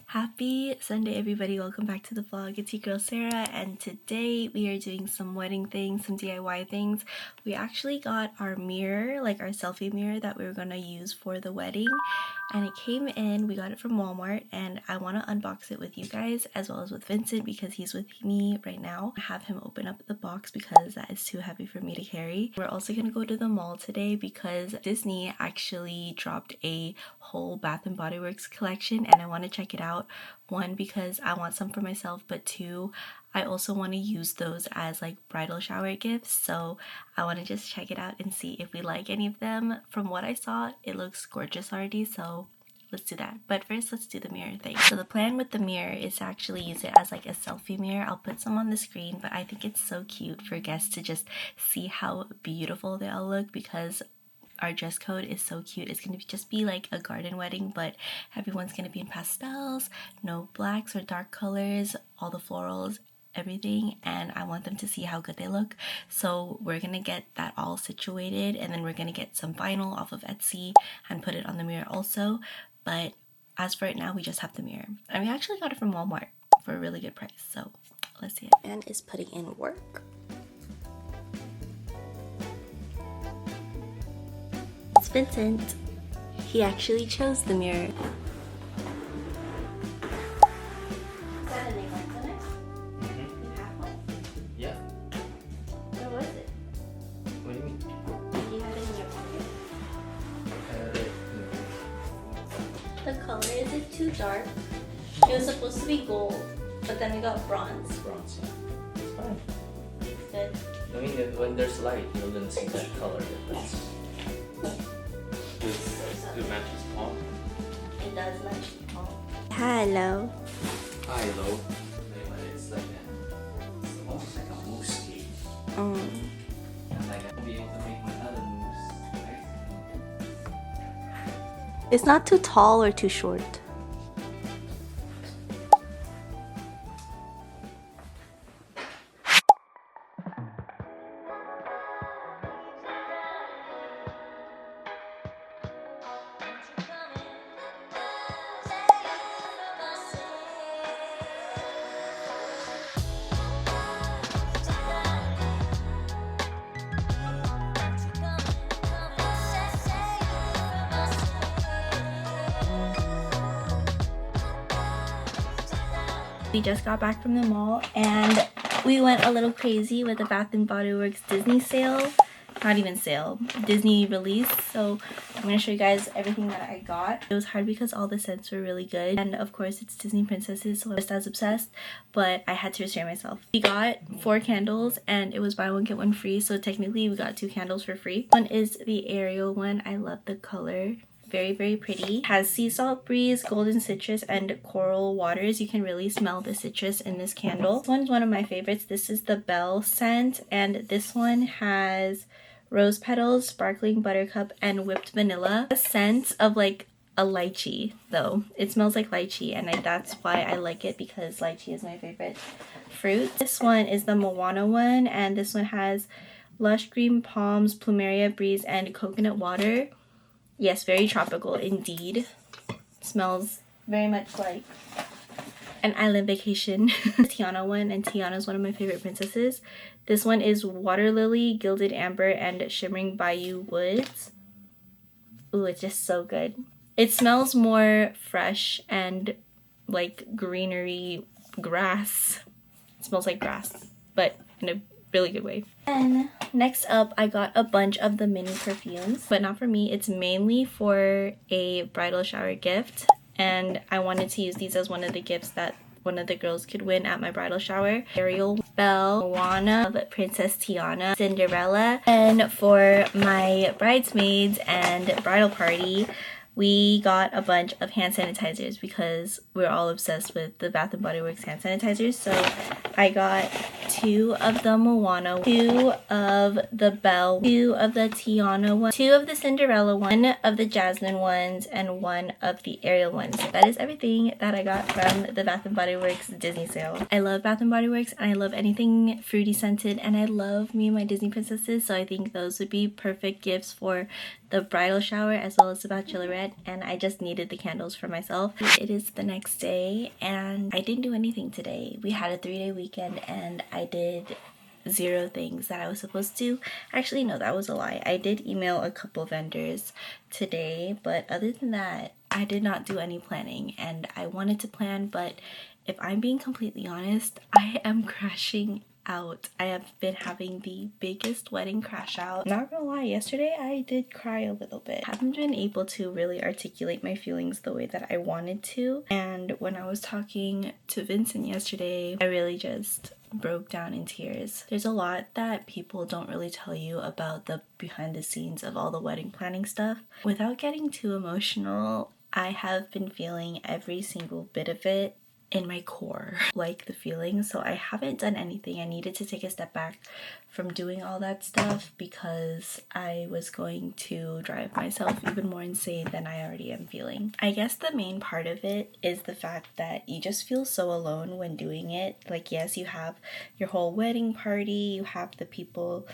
Happy Sunday everybody, welcome back to the vlog. It's your girl Sarah, and today we are doing some wedding things, some DIY things. We actually got our mirror, like our selfie mirror that we were gonna use for the wedding, and it came in. We got it from Walmart, and I want to unbox it with you guys as well as with Vincent because he's with me right now. I have him open up the box because that is too heavy for me to carry. We're also gonna go to the mall today because Disney actually dropped a whole Bath and Body Works collection, and I want to check it out. One, because I want some for myself, but two, I also want to use those as like bridal shower gifts, so I want to just check it out and see if we like any of them. From what I saw, it looks gorgeous already, so let's do that. But first, let's do the mirror thing. So the plan with the mirror is to actually use it as like a selfie mirror. I'll put some on the screen, but I think it's so cute for guests to just see how beautiful they all look because our dress code is so cute. It's gonna just be like a garden wedding, but everyone's gonna be in pastels, no blacks or dark colors, all the florals, everything, and I want them to see how good they look. So we're gonna get that all situated, and then we're gonna get some vinyl off of Etsy and put it on the mirror also. But as for right now, we just have the mirror, and we actually got it from Walmart for a really good price, so let's see it. And is putting in work. Vincent. He actually chose the mirror. Is that a name on it? Mm-hmm. You have one? Yeah. Where was it? What do you mean? Did you have it in your pocket? The color, is it too dark? It was supposed to be gold, but then we got bronze. Bronze, yeah. It's fine. It's good. I mean, when there's light, you're gonna see that color difference. It matches palm. It does match the palm. Hello. Hi, hello. It's like it's almost like a mousse cake. And like I'll be able to make my other mousse, right? It's not too tall or too short. We just got back from the mall and we went a little crazy with the Bath and Body Works Disney sale. Not even sale, Disney release. So I'm going to show you guys everything that I got. It was hard because all the scents were really good, and of course it's Disney princesses, so I'm just as obsessed, but I had to restrain myself. We got 4 candles and it was buy one get one free, so technically we got 2 candles for free. One is the Ariel one. I love the color. Very, very pretty. Has sea salt breeze, golden citrus, and coral waters. You can really smell the citrus in this candle. This one's one of my favorites. This is the Belle scent, and this one has rose petals, sparkling buttercup, and whipped vanilla. A scent of like a lychee though. It smells like lychee, and that's why I like it, because lychee is my favorite fruit. This one is the Moana one, and this one has lush green palms, plumeria breeze, and coconut water. Yes, very tropical indeed. Smells very much like an island vacation. Tiana one, and Tiana's one of my favorite princesses. This one is water lily, gilded amber, and shimmering bayou woods. Ooh, it's just so good. It smells more fresh and like greenery, grass. It smells like grass, but in a really good way. And next up, I got a bunch of the mini perfumes, but not for me. It's mainly for a bridal shower gift, and I wanted to use these as one of the gifts that one of the girls could win at my bridal shower. Ariel, Belle, Moana, Princess Tiana, Cinderella. And for my bridesmaids and bridal party, we got a bunch of hand sanitizers because we're all obsessed with the Bath & Body Works hand sanitizers. So I got 2 of the Moana, 2 of the Belle, 2 of the Tiana one, 2 of the Cinderella one, of the Jasmine ones, and 1 of the Ariel ones. That is everything that I got from the Bath & Body Works Disney sale. I love Bath & Body Works and I love anything fruity scented, and I love me and my Disney princesses, so I think those would be perfect gifts for the bridal shower as well as the bachelorette, and I just needed the candles for myself. It is the next day and I didn't do anything today. We had a 3-day weekend and I did 0 things that I was supposed to. Actually, no, that was a lie. I did email a couple vendors today, but other than that, I did not do any planning, and I wanted to plan, but if I'm being completely honest, I am crashing out. I have been having the biggest wedding crash out. Not gonna lie, yesterday I did cry a little bit. I haven't been able to really articulate my feelings the way that I wanted to, and when I was talking to Vincent yesterday, I really just broke down in tears. There's a lot that people don't really tell you about the behind the scenes of all the wedding planning stuff. Without getting too emotional, I have been feeling every single bit of it in my core, like the feelings. So I haven't done anything. I needed to take a step back from doing all that stuff because I was going to drive myself even more insane than I already am feeling. I guess the main part of it is the fact that you just feel so alone when doing it. Like, yes, you have your whole wedding party, you have the people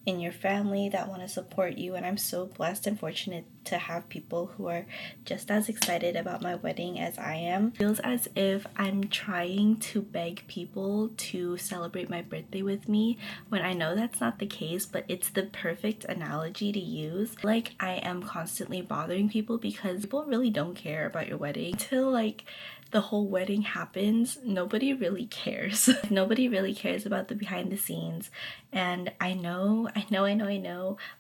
in your family that want to support you, and I'm so blessed and fortunate to have people who are just as excited about my wedding as I am. It feels as if I'm trying to beg people to celebrate my birthday with me when I know that's not the case, but it's the perfect analogy to use. Like, I am constantly bothering people because people really don't care about your wedding until like the whole wedding happens. Nobody really cares. Nobody really cares about the behind the scenes. And I know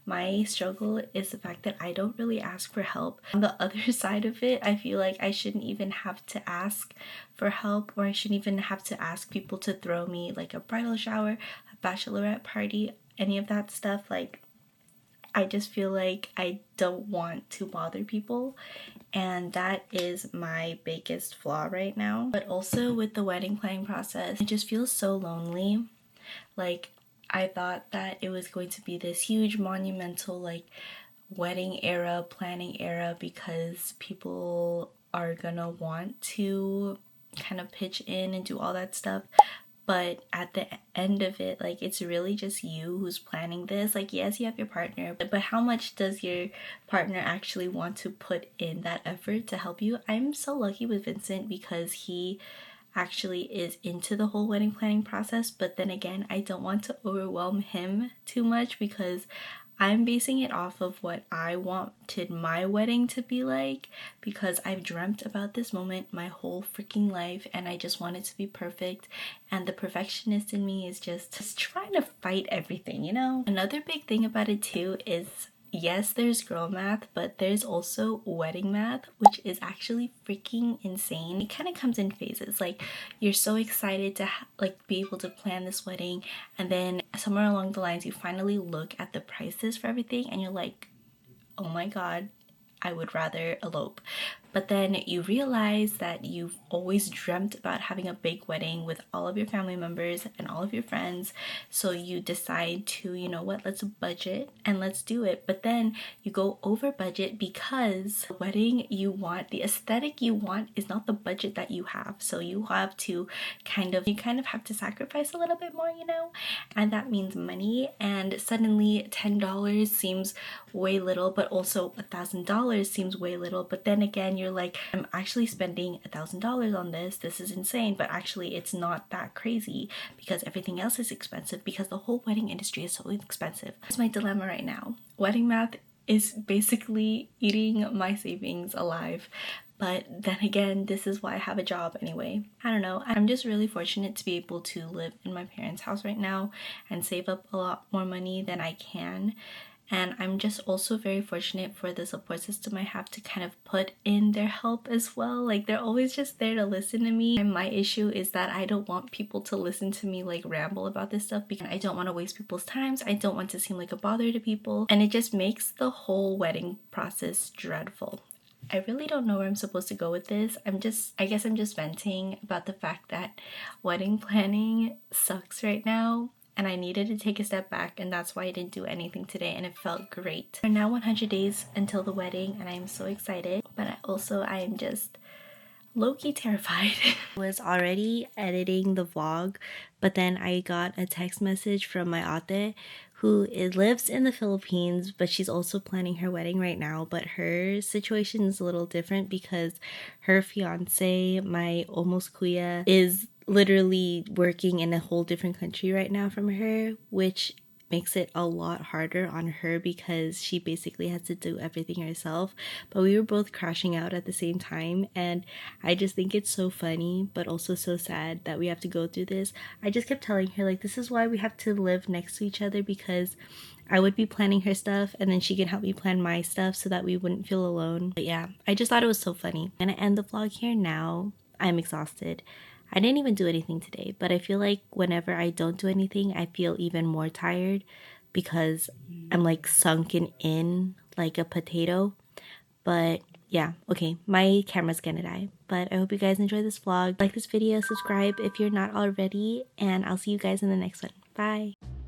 my struggle is the fact that I don't really ask for help. On the other side of it, I feel like I shouldn't even have to ask for help, or I shouldn't even have to ask people to throw me like a bridal shower, a bachelorette party, any of that stuff. Like, I just feel like I don't want to bother people, and that is my biggest flaw right now. But also with the wedding planning process, it just feels so lonely. Like, I thought that it was going to be this huge monumental like wedding era, planning era, because people are gonna want to kind of pitch in and do all that stuff. But at the end of it, like, it's really just you who's planning this. Like, yes, you have your partner, but how much does your partner actually want to put in that effort to help you? I'm so lucky with Vincent because he actually is into the whole wedding planning process, but then again, I don't want to overwhelm him too much because I'm basing it off of what I wanted my wedding to be like, because I've dreamt about this moment my whole freaking life and I just want it to be perfect, and the perfectionist in me is just trying to fight everything, you know? Another big thing about it too is, yes, there's girl math, but there's also wedding math, which is actually freaking insane. It kind of comes in phases. Like, you're so excited to like be able to plan this wedding, and then somewhere along the lines you finally look at the prices for everything and you're like, oh my god, I would rather elope. But then you realize that you've always dreamt about having a big wedding with all of your family members and all of your friends. So you decide to, you know what, let's budget and let's do it. But then you go over budget because the wedding you want, the aesthetic you want, is not the budget that you have. So you have to kind of have to sacrifice a little bit more, you know? And that means money. And suddenly $10 seems way little, but also $1,000 seems way little. But then again, you're like, I'm actually spending $1,000 on this is insane, but actually it's not that crazy because everything else is expensive, because the whole wedding industry is so expensive. That's my dilemma right now. Wedding math is basically eating my savings alive. But then again, this is why I have a job anyway. I don't know. I'm just really fortunate to be able to live in my parents' house right now and save up a lot more money than I can. And I'm just also very fortunate for the support system I have to kind of put in their help as well. Like, they're always just there to listen to me. And my issue is that I don't want people to listen to me like ramble about this stuff, because I don't want to waste people's times. I don't want to seem like a bother to people. And it just makes the whole wedding process dreadful. I really don't know where I'm supposed to go with this. I guess I'm just venting about the fact that wedding planning sucks right now. And I needed to take a step back, and that's why I didn't do anything today, and it felt great. We're now 100 days until the wedding, and I'm so excited, but I am just low-key terrified. I was already editing the vlog, but then I got a text message from my ate who lives in the Philippines, but she's also planning her wedding right now. But her situation is a little different because her fiance, my almost kuya, is literally working in a whole different country right now from her, which makes it a lot harder on her because she basically has to do everything herself. But we were both crashing out at the same time, and I just think it's so funny but also so sad that we have to go through this. I just kept telling her, like, this is why we have to live next to each other, because I would be planning her stuff and then she can help me plan my stuff so that we wouldn't feel alone. But yeah, I just thought it was so funny. I'm gonna end the vlog here now. I'm exhausted. I didn't even do anything today, but I feel like whenever I don't do anything, I feel even more tired because I'm like sunken in like a potato. But yeah, okay, my camera's gonna die. But I hope you guys enjoy this vlog. Like this video, subscribe if you're not already, and I'll see you guys in the next one. Bye!